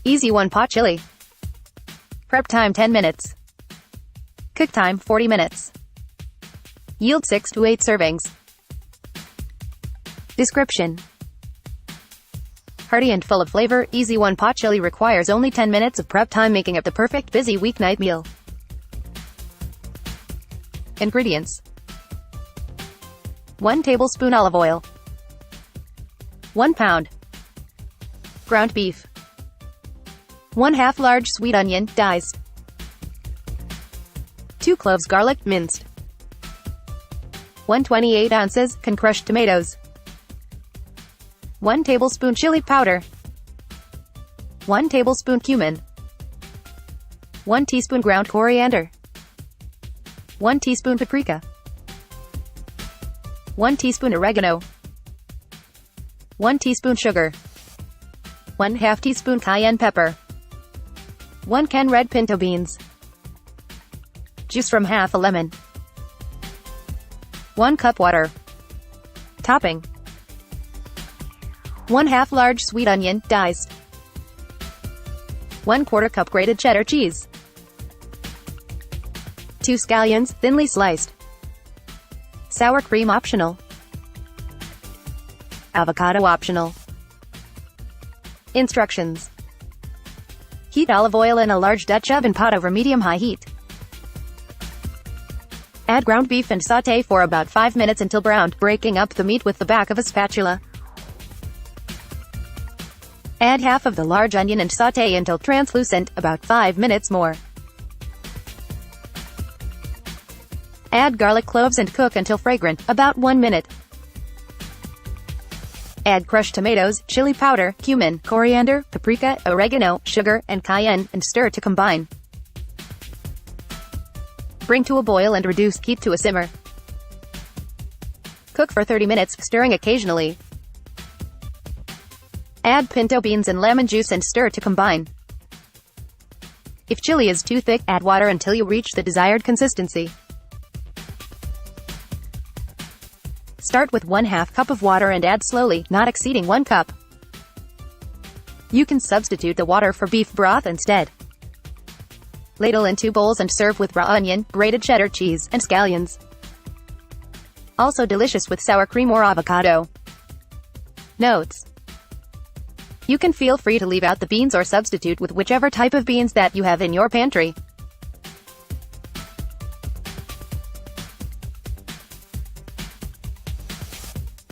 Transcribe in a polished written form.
Easy one-pot chili. Prep time 10 minutes. Cook time 40 minutes. Yield 6 to 8 servings. Description: hearty and full of flavor, easy one-pot chili requires only 10 minutes of prep time, making it the perfect busy weeknight meal. Ingredients: 1 tablespoon olive oil, 1 pound ground beef, 1/2 large sweet onion, diced, 2 cloves garlic, minced, 128 ounces crushed tomatoes, 1 tablespoon chili powder, 1 tablespoon cumin, 1 teaspoon ground coriander, 1 teaspoon paprika, 1 teaspoon oregano, 1 teaspoon sugar, 1/2 teaspoon cayenne pepper, 1 can red pinto beans, juice from half a lemon, 1 cup water. Topping: 1/2 large sweet onion, diced, 1/4 cup grated cheddar cheese, 2 scallions, thinly sliced, sour cream optional, avocado optional. Instructions: heat olive oil in a large Dutch oven pot over medium-high heat. Add ground beef and sauté for about 5 minutes until browned, breaking up the meat with the back of a spatula. Add half of the large onion and sauté until translucent, about 5 minutes more. Add garlic cloves and cook until fragrant, about 1 minute. Add crushed tomatoes, chili powder, cumin, coriander, paprika, oregano, sugar, and cayenne, and stir to combine. Bring to a boil and reduce heat to a simmer. Cook for 30 minutes, stirring occasionally. Add pinto beans and lemon juice and stir to combine. If chili is too thick, add water until you reach the desired consistency. Start with 1/2 cup of water and add slowly, not exceeding 1 cup. You can substitute the water for beef broth instead. Ladle in 2 bowls and serve with raw onion, grated cheddar cheese, and scallions. Also delicious with sour cream or avocado. Notes: you can feel free to leave out the beans or substitute with whichever type of beans that you have in your pantry.